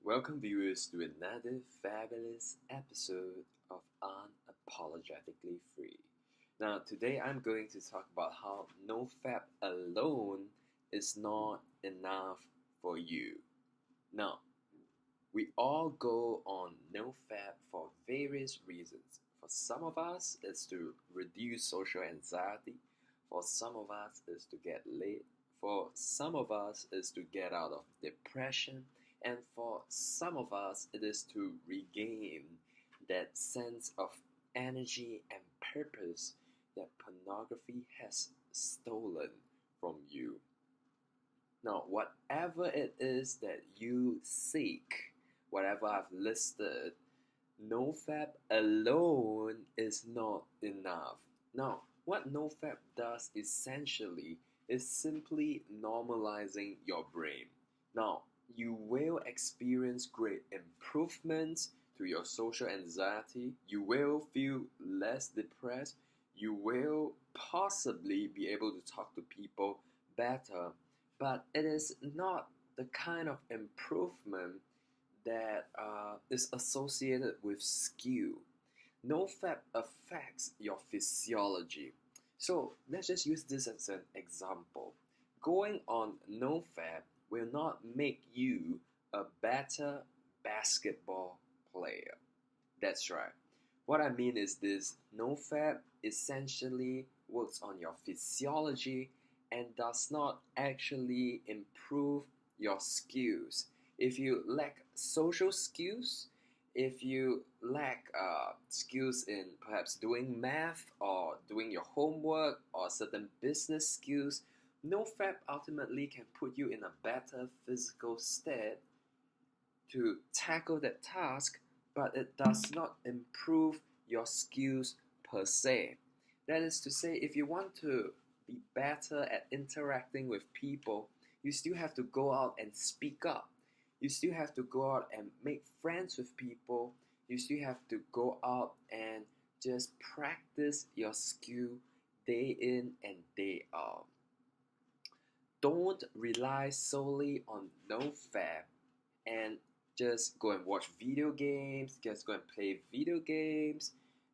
Welcome, viewers, to another fabulous episode of Unapologetically Free. Now, today I'm going to talk about how nofap alone is not enough for you. Now, we all go on nofap for various reasons. For some of us, it's to reduce social anxiety. For some of us, it's to get laid. For some of us, it's to get out of depression. And for some of us, it is to regain that sense of energy and purpose that pornography has stolen from you. Now, whatever it is that you seek, whatever I've listed, nofap alone is not enough. Now, what nofap does essentially is simply normalizing your brain. Now, you will experience great improvements to your social anxiety. You will feel less depressed. You will possibly be able to talk to people better, but it is not the kind of improvement that is associated with skill. NoFap affects your physiology. So let's just use this as an example. Going on NoFap will not make you a better basketball player. That's right. What I mean is this: NoFap essentially works on your physiology and does not actually improve your skills. If you lack social skills, if you lack skills in perhaps doing math or doing your homework or certain business skills, nofap ultimately can put you in a better physical state to tackle that task, but it does not improve your skills per se. That is to say, if you want to be better at interacting with people, you still have to go out and speak up. You still have to go out and make friends with people. You still have to go out and just practice your skill day in and day out. Don't rely solely on nofap and just go and watch video games, just go and play video games,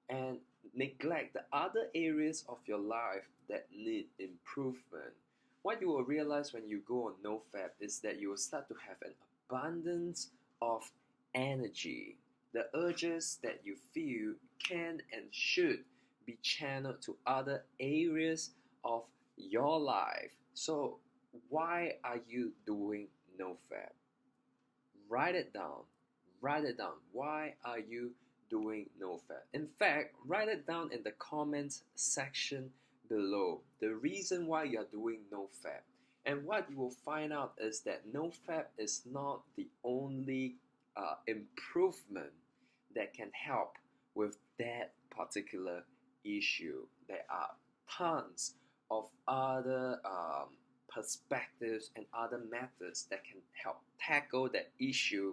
and neglect the other areas of your life that need improvement. What you will realize when you go on nofap is that you will start to have an abundance of energy. The urges that you feel can and should be channeled to other areas of your life. So why are you doing nofap? Write it down. Write it down. Why are you doing nofap? In fact, write it down in the comments section below. The reason why you're doing nofap. And what you will find out is that nofap is not the only improvement that can help with that particular issue. There are tons of other perspectives and other methods that can help tackle that issue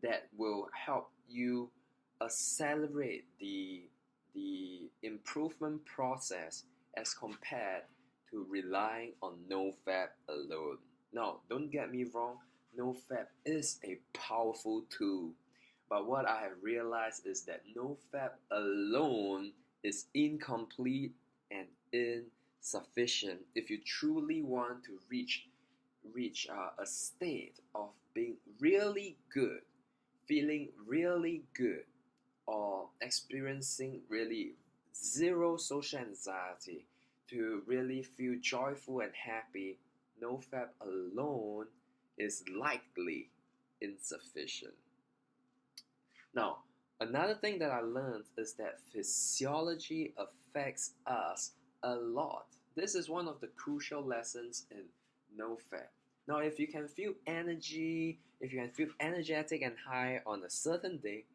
that will help you accelerate the improvement process as compared to relying on nofap alone. Now, don't get me wrong, nofap is a powerful tool, but what I have realized is that nofap alone is incomplete and insufficient if you truly want to reach a state of being really good, feeling really good, or experiencing really zero social anxiety, to really feel joyful and happy. Nofap alone is likely insufficient. Now, another thing that I learned is that physiology affects us a lot. This is one of the crucial lessons in nofap. Now, if you can feel energy, if you can feel energetic and high on a certain day,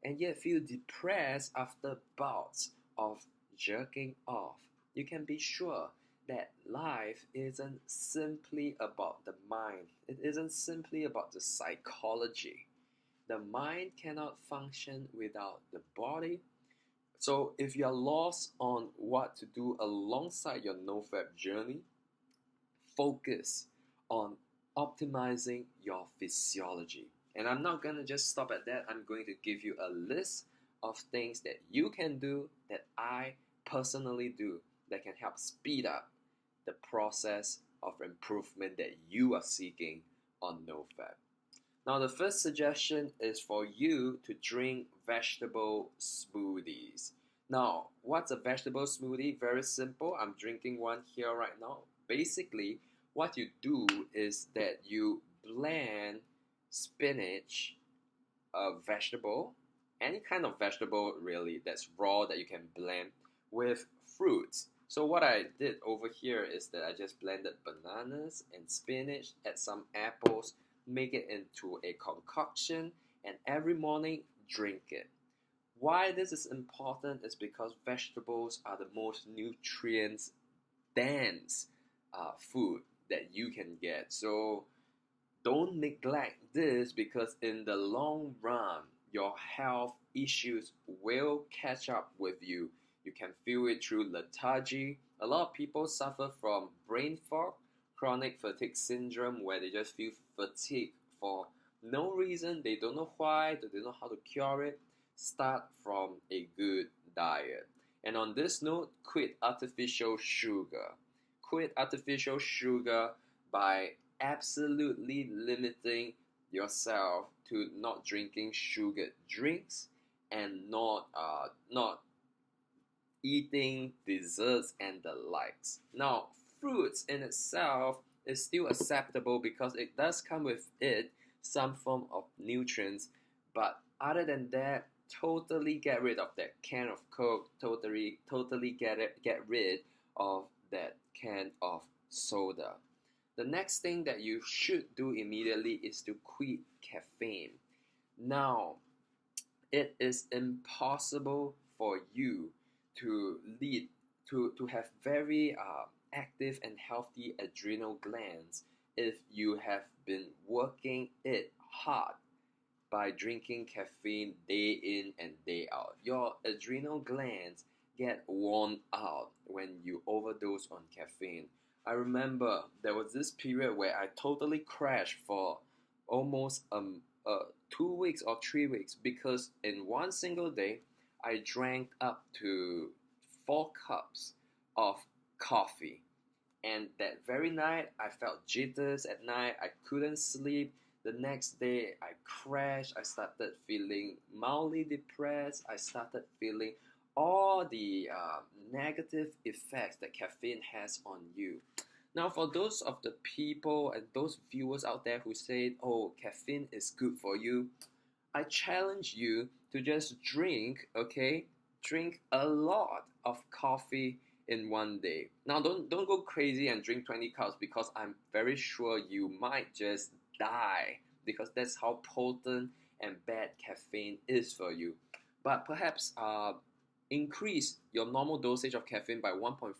and yet feel depressed after bouts of jerking off, you can be sure that life isn't simply about the mind. It isn't simply about the psychology. The mind cannot function without the body. So if you're lost on what to do alongside your nofap journey, focus on optimizing your physiology. And I'm not going to just stop at that. I'm going to give you a list of things that you can do, that I personally do, that can help speed up the process of improvement that you are seeking on nofap. Now, the first suggestion is for you to drink vegetable smoothies. Now, what's a vegetable smoothie? Very simple. I'm drinking one here right now. Basically, what you do is that you blend spinach, a vegetable, any kind of vegetable really that's raw that you can blend, with fruits. So what I did over here is that I just blended bananas and spinach, add some apples, make it into a concoction, and every morning drink it. Why this is important is because vegetables are the most nutrients dense food that you can get. So don't neglect this, because in the long run, your health issues will catch up with you. You can feel it through lethargy. A lot of people suffer from brain fog, chronic fatigue syndrome, where they just feel fatigued for no reason. They don't know why, they don't know how to cure it. Start from a good diet. And on this note, quit artificial sugar. Quit artificial sugar by absolutely limiting yourself to not drinking sugared drinks and not eating desserts and the likes. Now, fruits in itself is still acceptable because it does come with it some form of nutrients, but other than that, totally get rid of that can of Coke, totally get rid of that can of soda. The next thing that you should do immediately is to quit caffeine. Now, it is impossible for you to have very active and healthy adrenal glands if you have been working it hard by drinking caffeine day in and day out. Your adrenal glands get worn out when you overdose on caffeine. I remember there was this period where I totally crashed for almost 2 weeks or 3 weeks, because in one single day I drank up to 4 cups of coffee. And that very night I felt jitters at night, I couldn't sleep. The next day I crashed, I started feeling mildly depressed, I started feeling all the negative effects that caffeine has on you. Now, for those of the people and those viewers out there who say, oh, caffeine is good for you, I challenge you to just drink, okay? Drink a lot of coffee in one day. Now, don't go crazy and drink 20 cups, because I'm very sure you might just die, because that's how potent and bad caffeine is for you. But perhaps increase your normal dosage of caffeine by 1.5,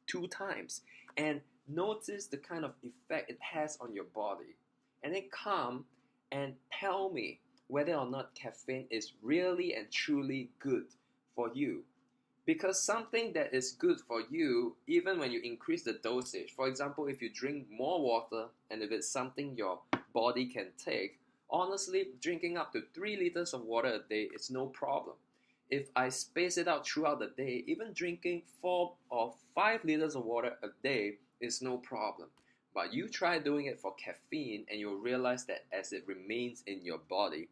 2 times, and notice the kind of effect it has on your body. And then come and tell me whether or not caffeine is really and truly good for you. Because something that is good for you, even when you increase the dosage, for example, if you drink more water and if it's something your body can take, honestly, drinking up to 3 liters of water a day is no problem. If I space it out throughout the day, even drinking 4 or 5 liters of water a day is no problem. But you try doing it for caffeine and you'll realize that as it remains in your body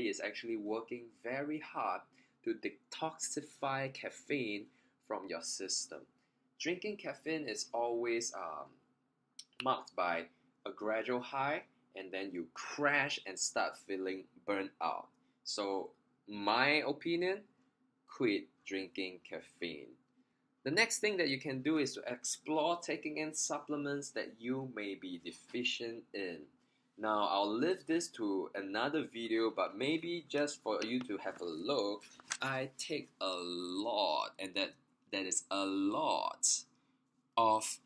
is actually working very hard to detoxify caffeine from your system. Drinking caffeine is always marked by a gradual high, and then you crash and start feeling burnt out. So, my opinion, quit drinking caffeine. The next thing that you can do is to explore taking in supplements that you may be deficient in. Now, I'll leave this to another video, but maybe just for you to have a look, I take a lot, and that is a lot of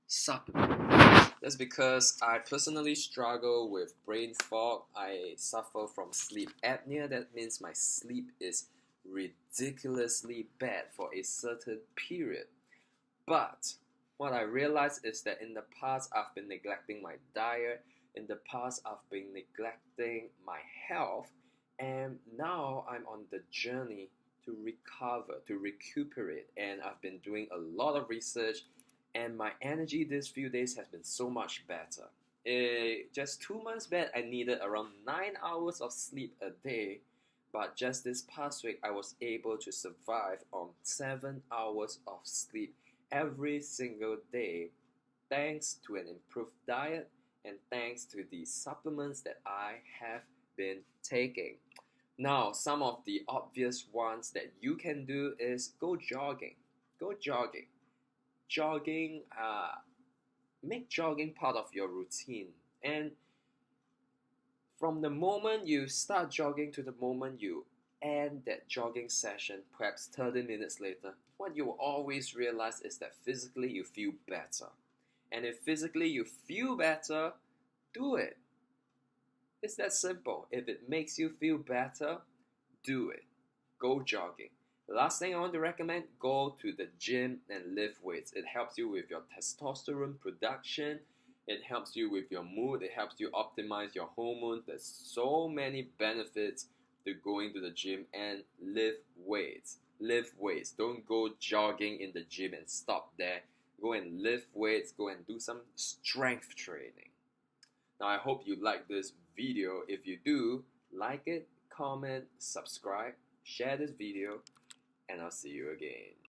supplements. That's because I personally struggle with brain fog. I suffer from sleep apnea. That means my sleep is ridiculously bad for a certain period. But what I realized is that in the past I've been neglecting my diet, In the past, I've been neglecting my health, and now I'm on the journey to recover, to recuperate. And I've been doing a lot of research, and my energy these few days has been so much better. Just 2 months back, I needed around 9 hours of sleep a day, but just this past week, I was able to survive on 7 hours of sleep every single day, thanks to an improved diet and thanks to the supplements that I have been taking. Now, some of the obvious ones that you can do is go jogging. Go jogging. Jogging, make jogging part of your routine. And from the moment you start jogging to the moment you end that jogging session, perhaps 30 minutes later, what you will always realize is that physically you feel better. And if physically you feel better, do it. It's that simple. If it makes you feel better, do it. Go jogging. The last thing I want to recommend, go to the gym and lift weights. It helps you with your testosterone production. It helps you with your mood. It helps you optimize your hormones. There's so many benefits to going to the gym and lift weights. Lift weights. Don't go jogging in the gym and stop there. Go and lift weights. Go and do some strength training. Now, I hope you like this video. If you do, like it, comment, subscribe, share this video, and I'll see you again.